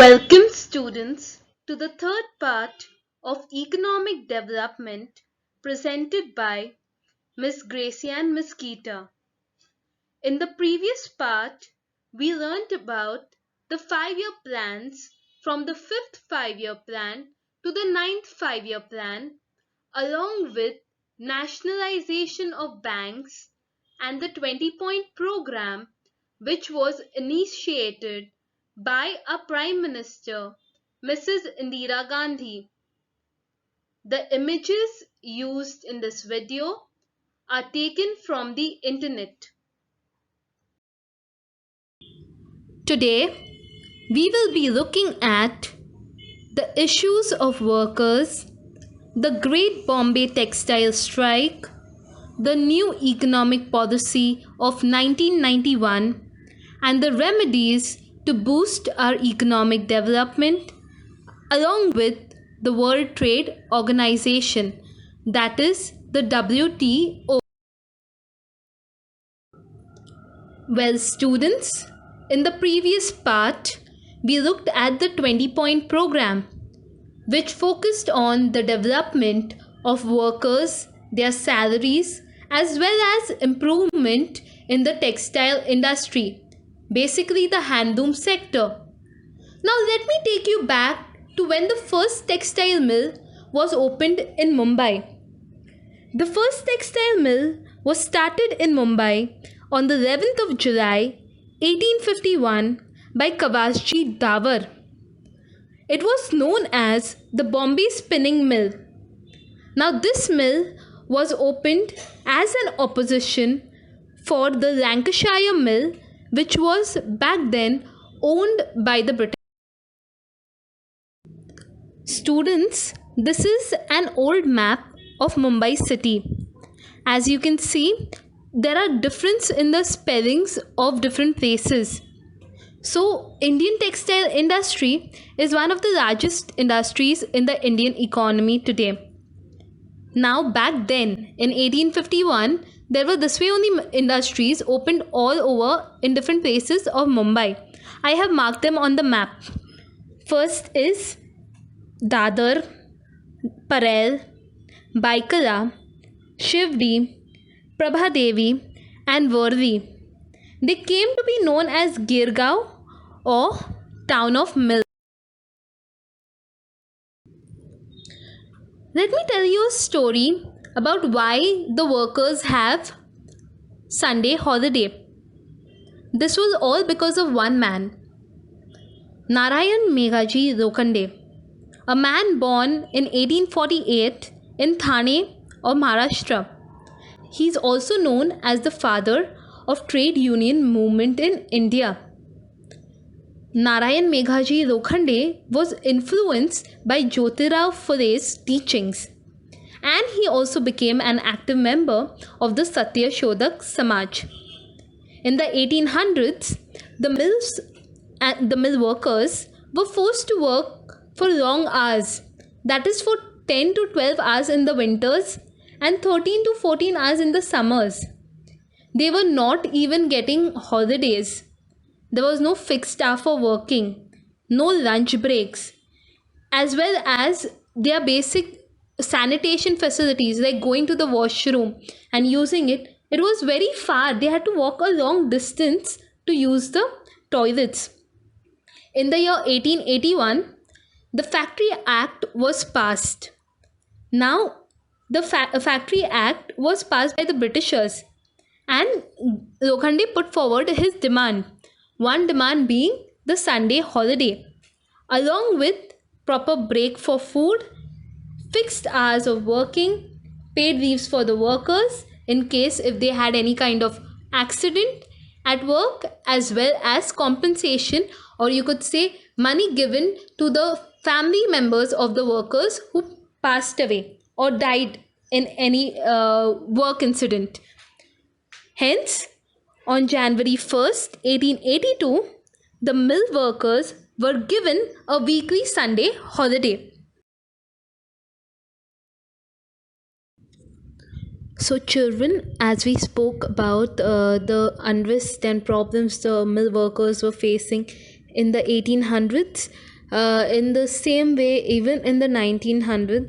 Welcome, students, to the third part of Economic Development presented by Ms. Gracianne Mesquita. In the previous part, we learned about the 5-year plans from the 5th 5-year plan to the 9th 5-year plan, along with nationalization of banks and the 20-point program, which was initiated by our Prime Minister, Mrs. Indira Gandhi. The images used in this video are taken from the internet. Today, we will be looking at the issues of workers, the Great Bombay Textile Strike, the new economic policy of 1991, and the remedies to boost our economic development, along with the World Trade Organization, that is the WTO. Well, students, in the previous part, we looked at the 20-point program, which focused on the development of workers, their salaries, as well as improvement in the textile industry, basically the handloom sector. Now let me take you back to when the first textile mill was opened in Mumbai. The first textile mill was started in Mumbai on the 11th of July 1851 by Kawasji Dawar. It was known as the Bombay Spinning Mill. Now this mill was opened as an opposition for the Lancashire Mill, which was back then owned by the British. Students, this is an old map of Mumbai city. As you can see, there are differences in the spellings of different places. So, Indian textile industry is one of the largest industries in the Indian economy today. Now, back then, in 1851, there were this way only industries opened all over in different places of Mumbai. I have marked them on the map. First is Dadar, Parel, Baikala, Shivdi, Prabhadevi, and Worli. They came to be known as Girgaon or Town of Mill. Let me tell you a story about why the workers have Sunday holiday. This was all because of one man, Narayan Meghaji Lokhande, a man born in 1848 in Thane of Maharashtra. He is also known as the father of trade union movement in India. Narayan Meghaji Lokhande was influenced by Jyotirao Phule's teachings, and he also became an active member of the Satya Shodhak Samaj. In the 1800s, the mill workers were forced to work for long hours, that is for 10 to 12 hours in the winters and 13 to 14 hours in the summers. They were not even getting holidays. There was no fixed hour for working, no lunch breaks, as well as their basic sanitation facilities like going to the washroom and using it. It was very far. They had to walk a long distance to use the toilets. In the year 1881, the Factory Act was passed. Now, the Factory Act was passed by the Britishers, and Lokhande put forward his demand. One demand being the Sunday holiday, along with proper break for food, fixed hours of working, paid leaves for the workers in case if they had any kind of accident at work, as well as compensation, or you could say money given to the family members of the workers who passed away or died in any work incident. Hence, on January 1st, 1882, the mill workers were given a weekly Sunday holiday. So children, as we spoke about the unrest and problems the mill workers were facing in the 1800s, In the same way, even in the 1900s,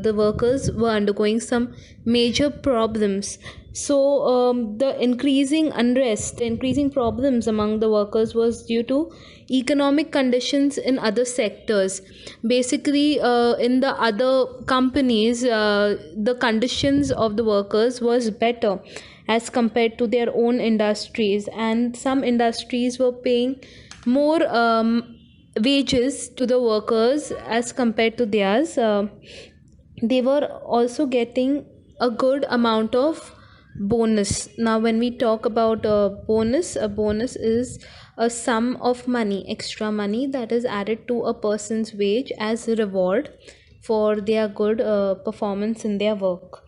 the workers were undergoing some major problems. So, the increasing unrest, the increasing problems among the workers was due to economic conditions in other sectors. Basically, in the other companies, the conditions of the workers was better as compared to their own industries, and some industries were paying more wages to the workers as compared to theirs. They were also getting a good amount of bonus. Now, when we talk about a bonus is a sum of money, extra money that is added to a person's wage as a reward for their good performance in their work.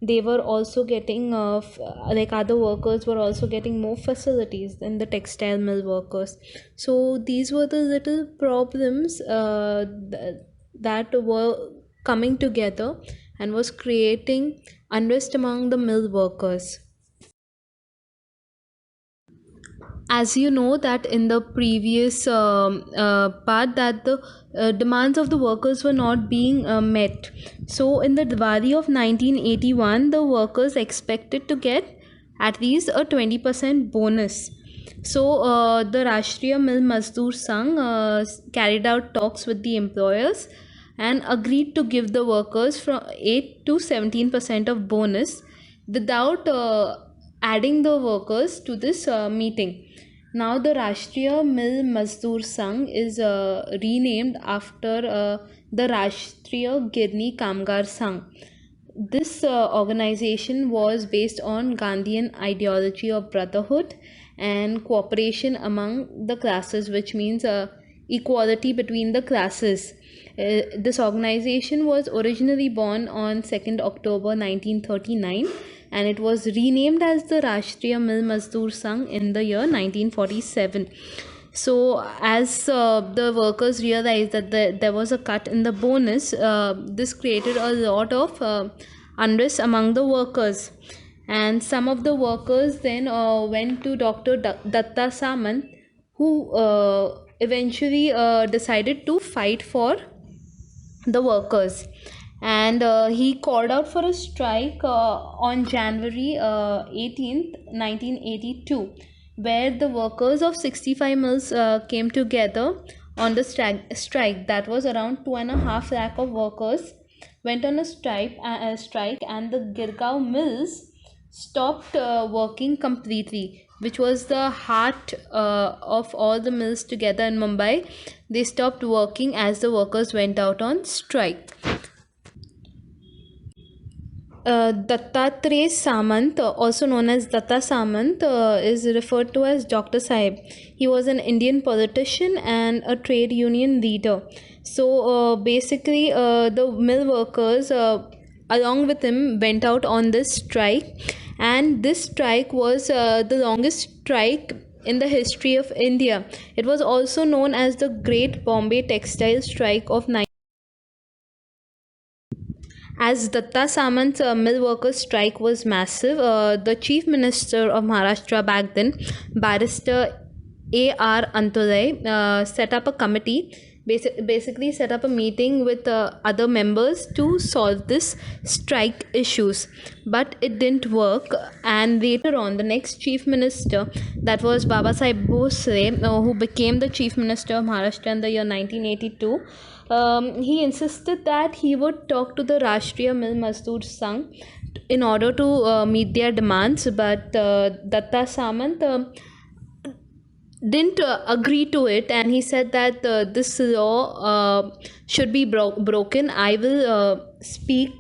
They were also getting like other workers were also getting more facilities than the textile mill workers. So these were the little problems that were coming together and was creating unrest among the mill workers. As you know that in the previous part that the demands of the workers were not being met. So in the Diwali of 1981, the workers expected to get at least a 20% bonus. So the Rashtriya Mill Mazdoor Sangh carried out talks with the employers and agreed to give the workers from 8 to 17% of bonus without adding the workers to this meeting. Now the Rashtriya Mill Mazdoor Sangh is renamed after the Rashtriya Girni Kamgar Sangh. This organization was based on Gandhian ideology of brotherhood and cooperation among the classes, which means equality between the classes. This organization was originally born on 2nd October 1939, and it was renamed as the Rashtriya Mill Mazdoor Sangh in the year 1947. So as the workers realized that there was a cut in the bonus, this created a lot of unrest among the workers, and some of the workers then went to Dr. Datta Samant, who eventually decided to fight for the workers, and he called out for a strike on January 18th 1982, where the workers of 65 mills came together on the strike. That was around 2.5 lakh of workers went on a strike, and the Girgaon mills stopped working completely, which was the heart of all the mills together in Mumbai. They stopped working as the workers went out on strike. Dattatreya Samant, also known as Datta Samant, is referred to as Dr. Sahib. He was an Indian politician and a trade union leader. So basically, the mill workers, along with him, went out on this strike, and this strike was the longest strike in the history of India. It was also known as the Great Bombay Textile Strike of 19. As Datta Samant's mill workers' strike was massive, the chief minister of Maharashtra back then, Barrister A.R. Antolay, set up a committee, basically set up a meeting with other members to solve this strike issues. But it didn't work, and later on, the next chief minister, that was Baba Sahib Bhosle, who became the chief minister of Maharashtra in the year 1982. He insisted that he would talk to the Rashtriya Mill Mazdoor Sangh in order to meet their demands, but Datta Samant didn't agree to it, and he said that this law should be broken. I will speak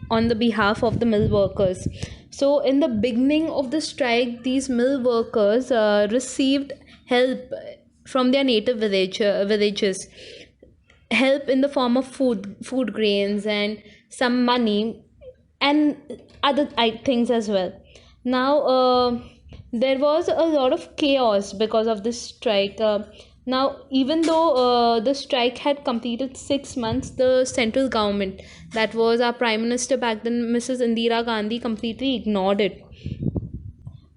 on the behalf of the mill workers. So in the beginning of the strike, these mill workers received help from their native villages, help in the form of food grains and some money and other things as well. Now there was a lot of chaos because of this strike. Now, even though the strike had completed 6 months, the central government, that was our prime minister back then, Mrs. Indira Gandhi, completely ignored it.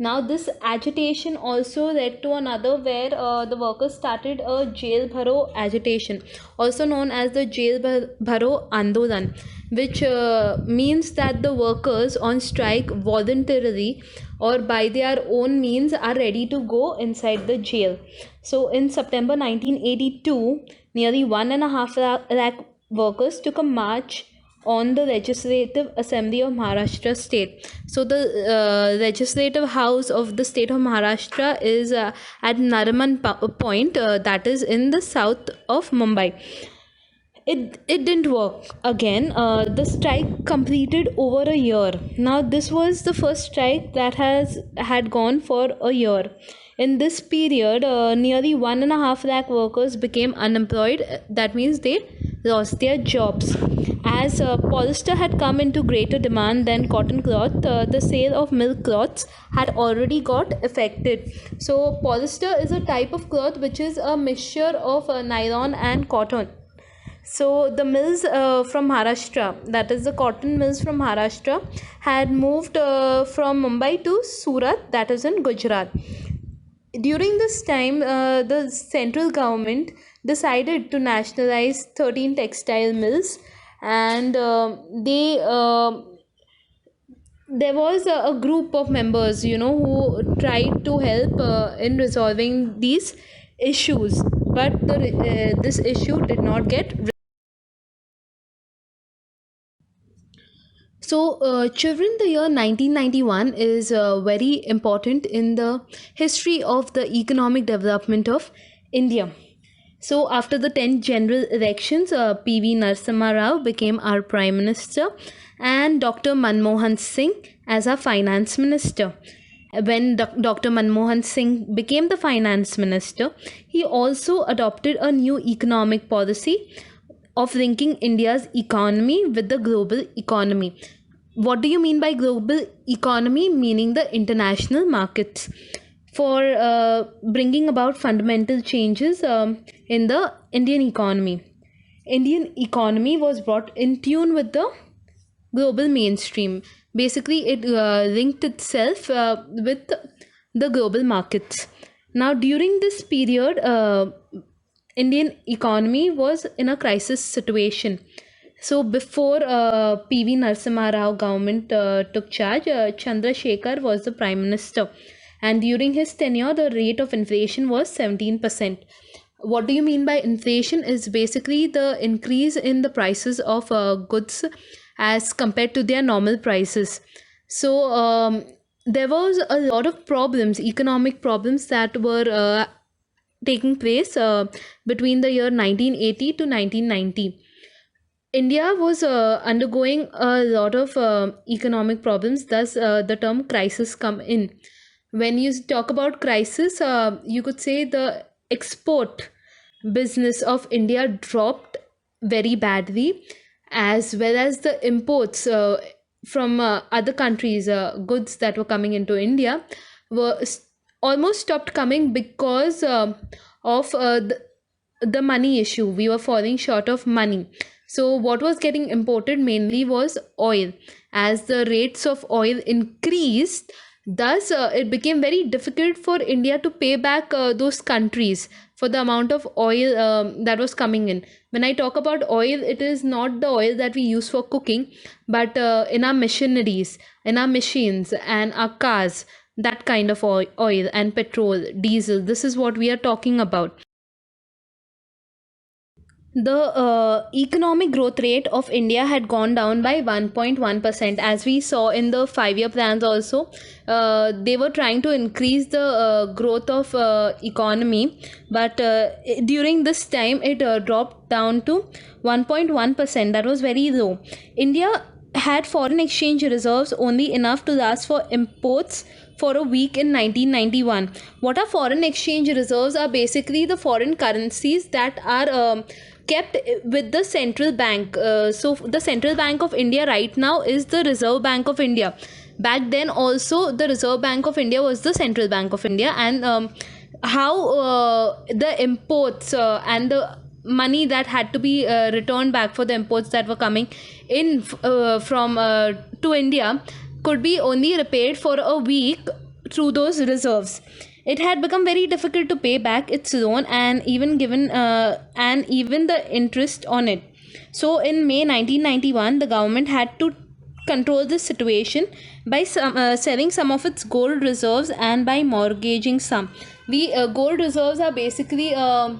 Now, this agitation also led to another where the workers started a jail bharo agitation, also known as the jail bharo andolan, which means that the workers on strike voluntarily or by their own means are ready to go inside the jail. So, in September 1982, nearly 1.5 lakh workers took a march on the Legislative Assembly of Maharashtra state. So the legislative house of the state of Maharashtra is at Nariman Point, that is in the south of Mumbai. It didn't work again. The strike completed over a year. Now this was the first strike that had gone for a year. In this period, nearly 1.5 lakh workers became unemployed. That means they lost their jobs. As polyester had come into greater demand than cotton cloth, the sale of milk cloths had already got affected. So polyester is a type of cloth which is a mixture of nylon and cotton. So the mills from Maharashtra, that is the cotton mills from Maharashtra, had moved from Mumbai to Surat, that is in Gujarat. During this time, the central government decided to nationalize 13 textile mills, and there was a group of members, who tried to help in resolving these issues, but this issue did not get. So, children, the year 1991 is very important in the history of the economic development of India. So, after the 10th general elections, P.V. Narasimha Rao became our Prime Minister and Dr. Manmohan Singh as our Finance Minister. When Dr. Manmohan Singh became the Finance Minister, he also adopted a new economic policy of linking India's economy with the global economy. What do you mean by global economy? Meaning the international markets. For bringing about fundamental changes in the Indian economy. Indian economy was brought in tune with the global mainstream. Basically, it linked itself with the global markets. Now, during this period, Indian economy was in a crisis situation. So before P.V. Narasimha Rao government took charge, Chandrasekhar was the Prime Minister. And during his tenure, the rate of inflation was 17%. What do you mean by inflation? Is basically the increase in the prices of goods as compared to their normal prices. So there was a lot of problems, economic problems that were taking place between the year 1980 to 1990. India was undergoing a lot of economic problems, thus the term crisis come in. When you talk about crisis, you could say the export business of India dropped very badly, as well as the imports from other countries, goods that were coming into India, were almost stopped coming because of the money issue. We were falling short of money. So what was getting imported mainly was oil. As the rates of oil increased, thus it became very difficult for India to pay back those countries for the amount of oil that was coming in. When I talk about oil, it is not the oil that we use for cooking, but in our machineries, in our machines and our cars, that kind of oil and petrol, diesel. This is what we are talking about. The economic growth rate of India had gone down by 1.1%. As we saw in the 5-year plans also, they were trying to increase the growth of economy, but during this time it dropped down to 1.1%. That was very low. India had foreign exchange reserves only enough to last for imports for a week in 1991. What are foreign exchange reserves? Are basically the foreign currencies that are kept with the central bank. So the Central Bank of India right now is the Reserve Bank of India. Back then also the Reserve Bank of India was the Central Bank of India. And how the imports and the money that had to be returned back for the imports that were coming in from to India could be only repaid for a week through those reserves. It had become very difficult to pay back its loan and even the interest on it. So in May 1991, the government had to control this situation by selling some of its gold reserves and by mortgaging some. We Gold reserves are basically our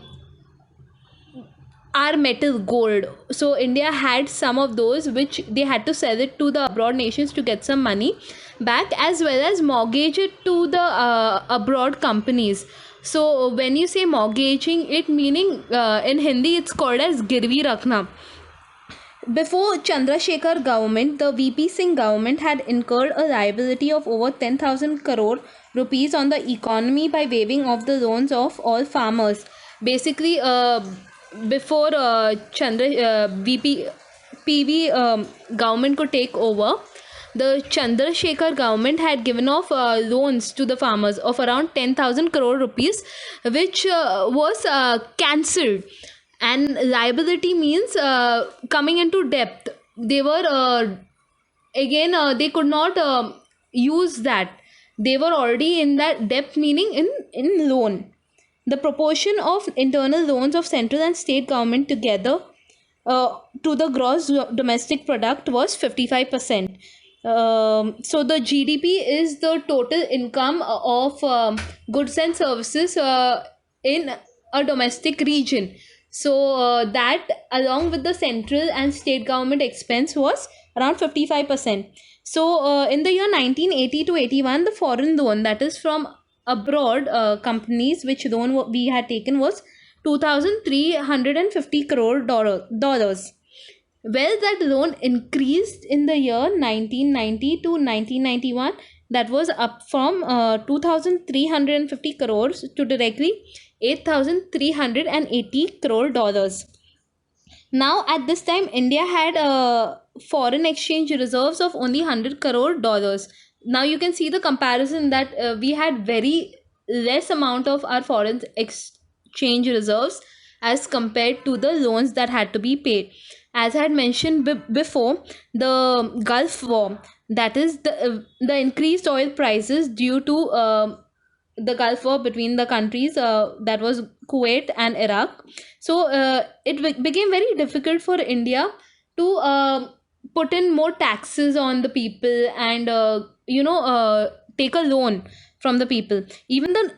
metal gold. So India had some of those which they had to sell it to the abroad nations to get some money back, as well as mortgage it to the abroad companies. So when you say mortgaging it, meaning in Hindi it's called as girvi rakhna. Before Chandrasekhar government, the VP Singh government had incurred a liability of over 10,000 crore rupees on the economy by waiving off the loans of all farmers. Basically, before VP PV government could take over, the Chandrasekhar government had given off loans to the farmers of around 10,000 crore rupees, which was cancelled. And liability means coming into debt. They were they could not use that. They were already in that debt, meaning in loan. The proportion of internal loans of central and state government together to the gross domestic product was 55%. So the GDP is the total income of goods and services in a domestic region. So that along with the central and state government expense was around 55%. So in the year 1980 to 81, the foreign loan, that is from abroad companies, which loan we had taken was 2,350 crore dollars. Well, that loan increased in the year 1990 to 1991. That was up from 2,350 crores to directly 8,380 crore dollars. Now, at this time, India had foreign exchange reserves of only 100 crore dollars. Now, you can see the comparison that we had very less amount of our foreign exchange reserves as compared to the loans that had to be paid. As I had mentioned before, the Gulf War, that is the increased oil prices due to the Gulf War between the countries, that was Kuwait and Iraq. So it became very difficult for India to put in more taxes on the people and take a loan from the people. Even the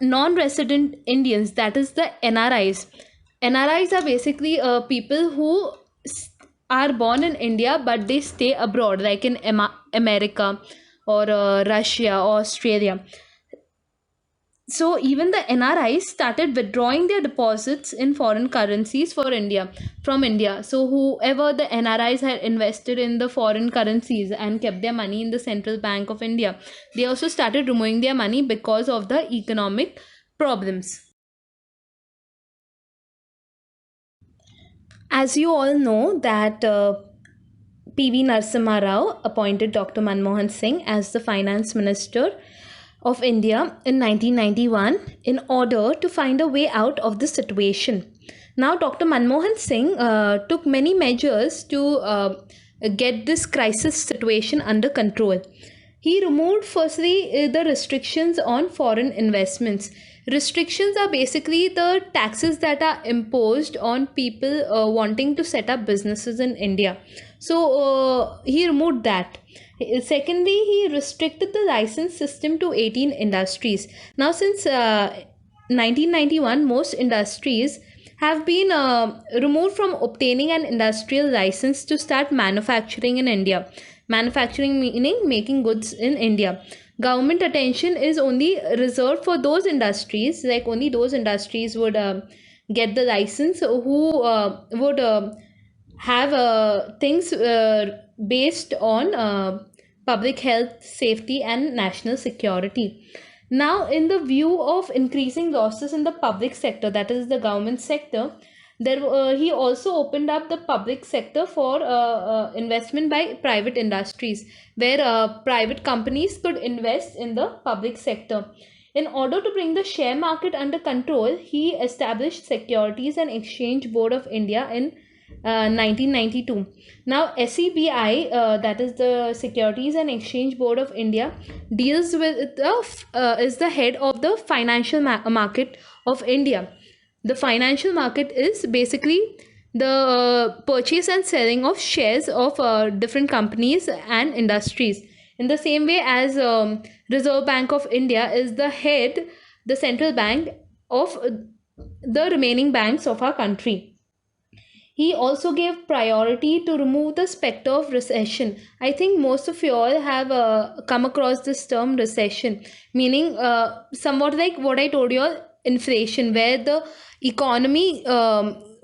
non-resident Indians, that is the NRIs. NRIs are basically people who are born in India but they stay abroad, like in America or Russia or Australia. So even the NRIs started withdrawing their deposits in foreign currencies from India. So whoever the NRIs had invested in the foreign currencies and kept their money in the Central Bank of India, they also started removing their money because of the economic problems. As you all know that P.V. Narasimha Rao appointed Dr. Manmohan Singh as the finance minister of India in 1991 in order to find a way out of the situation. Now, Dr. Manmohan Singh took many measures to get this crisis situation under control. He removed firstly the restrictions on foreign investments. Restrictions are basically the taxes that are imposed on people wanting to set up businesses in India. So he removed that. Secondly, he restricted the license system to 18 industries. Now, since 1991, most industries have been removed from obtaining an industrial license to start manufacturing in India. Manufacturing meaning making goods in India. Government attention is only reserved for those industries, like only those industries would get the license who would have things based on public health, safety, and national security. Now, in the view of increasing losses in the public sector, that is the government sector, he also opened up the public sector for investment by private industries, where private companies could invest in the public sector. In order to bring the share market under control, he established Securities and Exchange Board of India in 1992. Now, SEBI, that is the Securities and Exchange Board of India, deals with is the head of the financial market of India. The financial market is basically the purchase and selling of shares of different companies and industries. In the same way as Reserve Bank of India is the central bank of the remaining banks of our country. He also gave priority to remove the specter of recession. I think most of you all have come across this term recession, meaning somewhat like what I told you all, inflation, where the economy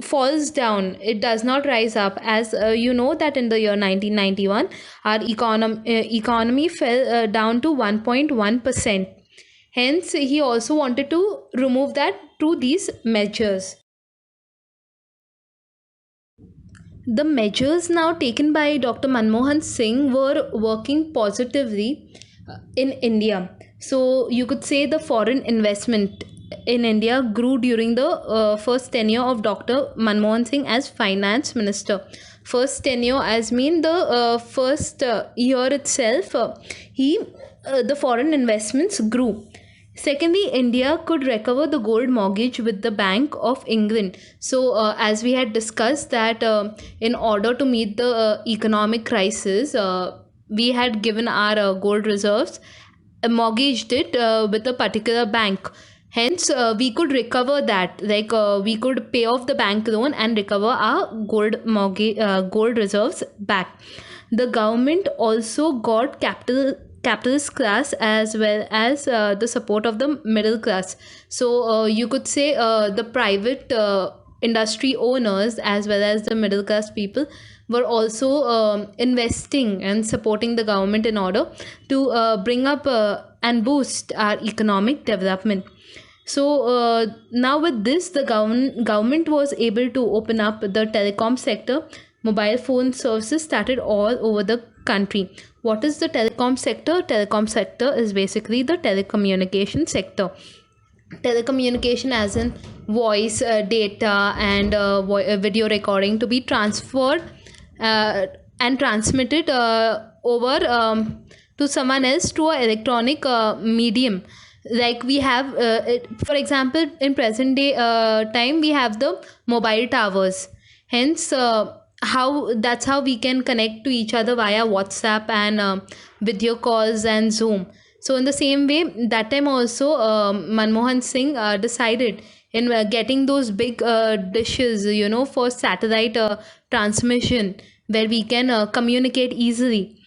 falls down. It does not rise up. As you know that in the year 1991, our economy fell down to 1.1%. Hence, he also wanted to remove that through these measures. The measures now taken by Dr. Manmohan Singh were working positively in India. So you could say the foreign investment in India grew during the first tenure of Dr. Manmohan Singh as finance minister. First tenure as mean the first year itself, he the foreign investments grew. Secondly, India could recover the gold mortgage with the Bank of England. So, as we had discussed, that in order to meet the economic crisis, we had given our gold reserves, mortgaged it with a particular bank. Hence, we could recover that. Like we could pay off the bank loan and recover our gold reserves back. The government also got capitalist class as well as the support of the middle class. So you could say the private industry owners as well as the middle class people were also investing and supporting the government in order to bring up and boost our economic development. So now with this, the government was able to open up the telecom sector. Mobile phone services started all over the country. What is the telecom sector? Telecom sector is basically the telecommunication sector. Telecommunication as in voice, data, and video recording to be transferred and transmitted over to someone else to a electronic medium. Like we have for example, in present day time, we have the mobile towers. Hence how that's how we can connect to each other via WhatsApp and video calls and Zoom. So in the same way, that time also Manmohan Singh decided in getting those big dishes, for satellite transmission, where we can communicate easily.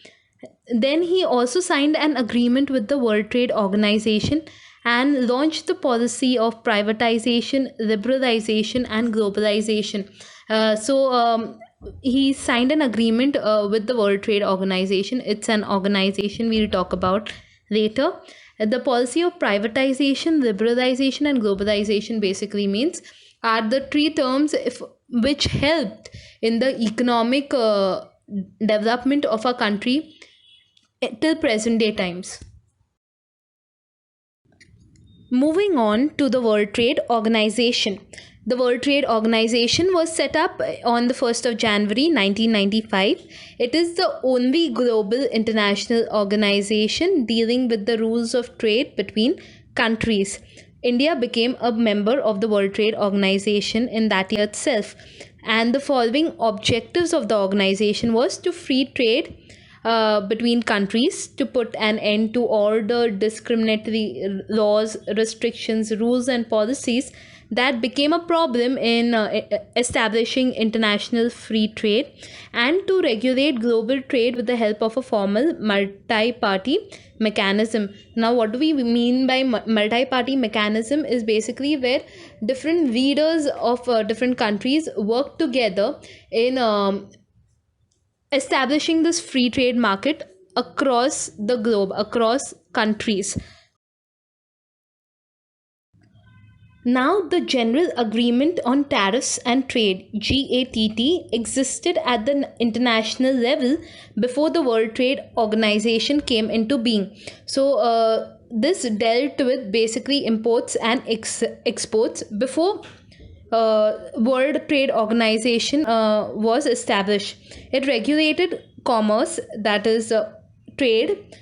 Then he also signed an agreement with the World Trade Organization and launched the policy of privatization, liberalization, and globalization. So he signed an agreement with the World Trade Organization. It's an organization we'll talk about later. The policy of privatization, liberalization, and globalization basically means are the three terms which helped in the economic development of our country till present day times. Moving on to the World Trade Organization. The World Trade Organization was set up on the 1st of January 1995. It is the only global international organization dealing with the rules of trade between countries. India became a member of the World Trade Organization in that year itself. And the following objectives of the organization was to free trade between countries, to put an end to all the discriminatory laws, restrictions, rules, and policies that became a problem in establishing international free trade, and to regulate global trade with the help of a formal multi-party mechanism. Now, what do we mean by multi-party mechanism? Is basically where different leaders of different countries work together in establishing this free trade market across the globe, across countries. Now, the General Agreement on Tariffs and Trade (GATT) existed at the international level before the World Trade Organization came into being. So, this dealt with basically imports and exports before World Trade Organization was established. It regulated commerce, that is trade.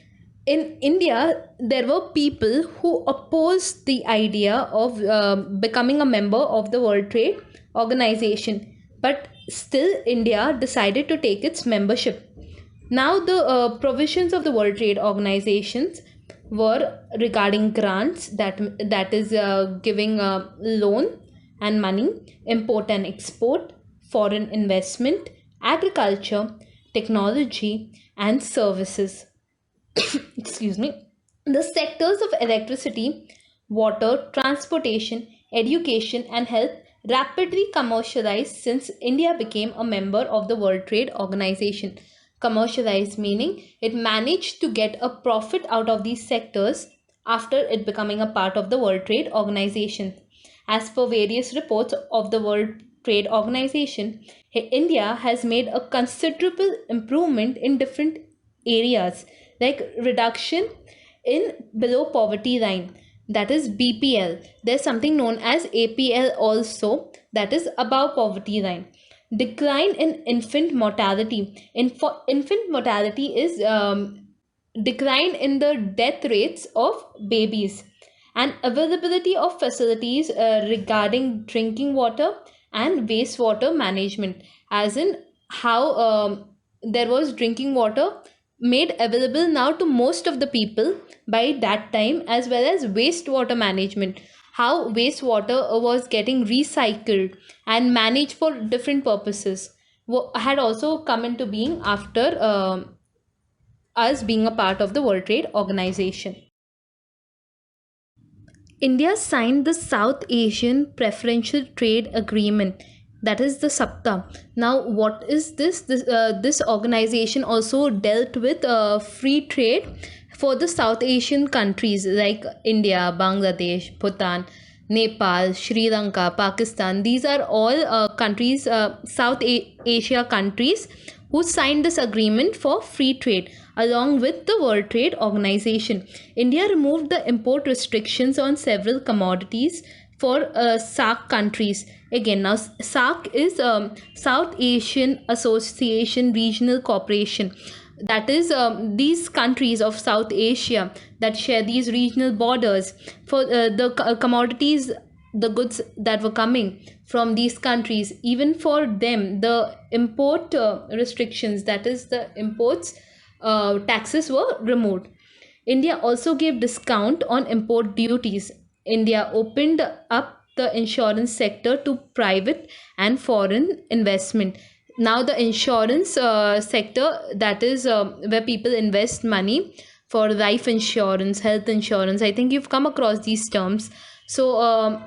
In India, there were people who opposed the idea of becoming a member of the World Trade Organization, but still, India decided to take its membership. Now, the provisions of the World Trade Organizations were regarding grants, that is giving a loan and money, import and export, foreign investment, agriculture, technology, and services. Excuse me. The sectors of electricity, water, transportation, education, and health rapidly commercialized since India became a member of the World Trade Organization. Commercialized meaning it managed to get a profit out of these sectors after it becoming a part of the World Trade Organization. As per various reports of the World Trade Organization, India has made a considerable improvement in different areas, like reduction in below poverty line, that is BPL. There's something known as APL also, that is above poverty line. Decline in infant mortality. Infant mortality is decline in the death rates of babies, and availability of facilities regarding drinking water and wastewater management, as in how there was drinking water made available now to most of the people by that time, as well as wastewater management, how wastewater was getting recycled and managed for different purposes, had also come into being after us being a part of the World Trade Organization. India signed the South Asian Preferential Trade Agreement, that is the SAPTA. Now, what is this? This organization also dealt with free trade for the South Asian countries like India, Bangladesh, Bhutan, Nepal, Sri Lanka, Pakistan. These are all countries, Asia countries, who signed this agreement for free trade along with the World Trade Organization. India removed the import restrictions on several commodities for SAARC countries. Again, now SAARC is South Asian Association Regional Cooperation. That is these countries of South Asia that share these regional borders for the commodities, the goods that were coming from these countries. Even for them, the import restrictions, that is the imports taxes, were removed. India also gave discount on import duties. India opened up the insurance sector to private and foreign investment. Now the insurance sector, that is where people invest money for life insurance, health insurance. I think you've come across these terms. So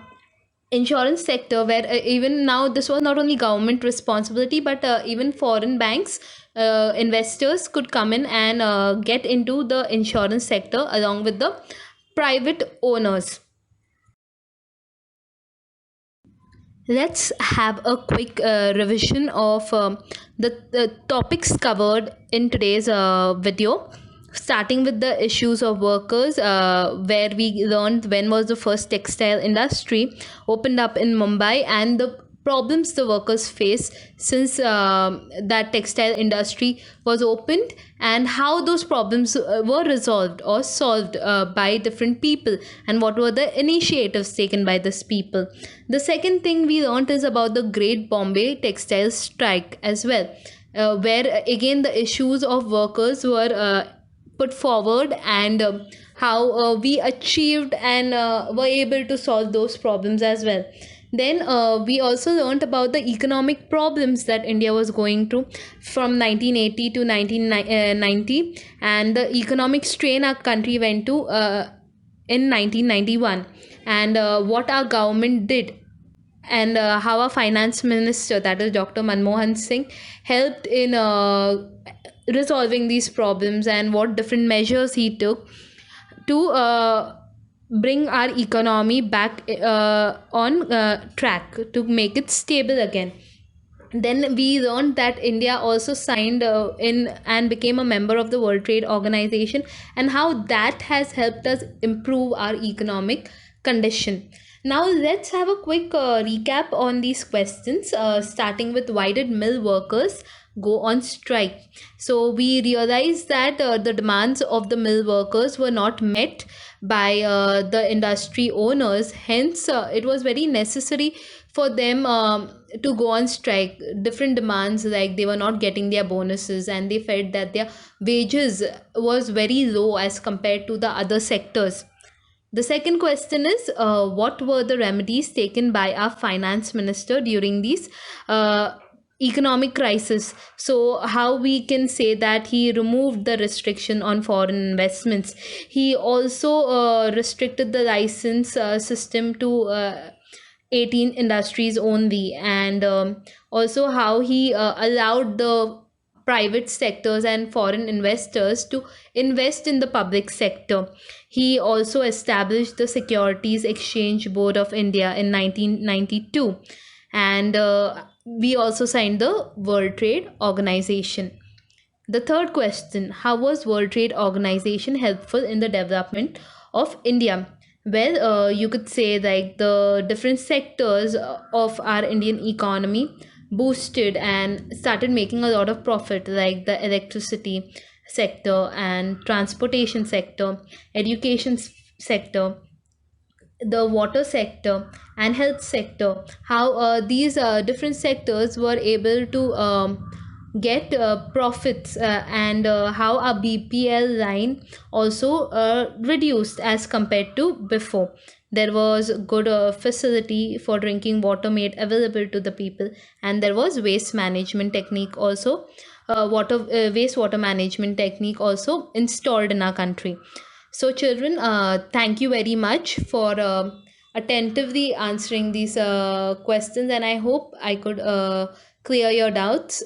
insurance sector, where even now this was not only government responsibility, but even foreign banks, investors could come in and get into the insurance sector along with the private owners. Let's have a quick revision of the topics covered in today's video, starting with the issues of workers, where we learned when was the first textile industry opened up in Mumbai and the problems the workers face since that textile industry was opened, and how those problems were resolved or solved by different people, and what were the initiatives taken by these people. The second thing we learned is about the Great Bombay Textile Strike as well, where again the issues of workers were put forward, and how we achieved and were able to solve those problems as well. Then we also learned about the economic problems that India was going through from 1980 to 1990, and the economic strain our country went to in 1991, and what our government did, and how our finance minister, that is Dr. Manmohan Singh, helped in resolving these problems, and what different measures he took to bring our economy back on track, to make it stable again. Then we learned that India also signed in and became a member of the World Trade Organization, and how that has helped us improve our economic condition. Now let's have a quick recap on these questions, starting with why did mill workers go on strike? So we realized that the demands of the mill workers were not met by the industry owners. Hence, it was very necessary for them to go on strike. Different demands, like they were not getting their bonuses, and they felt that their wages was very low as compared to the other sectors. The second question is, what were the remedies taken by our finance minister during these economic crisis? So how we can say that he removed the restriction on foreign investments. He also restricted the license system to 18 industries only, and also how he allowed the private sectors and foreign investors to invest in the public sector. He also established the Securities Exchange Board of India in 1992, and we also signed the World Trade Organization. The third question: how was World Trade Organization helpful in the development of India? Well, you could say like the different sectors of our Indian economy boosted and started making a lot of profit, like the electricity sector and transportation sector, education sector, the water sector and health sector. How these different sectors were able to get profits, and how a BPL line also reduced as compared to before. There was good facility for drinking water made available to the people, and there was waste management technique also, water wastewater management technique also installed in our country. So, children, thank you very much for attentively answering these questions, and I hope I could clear your doubts.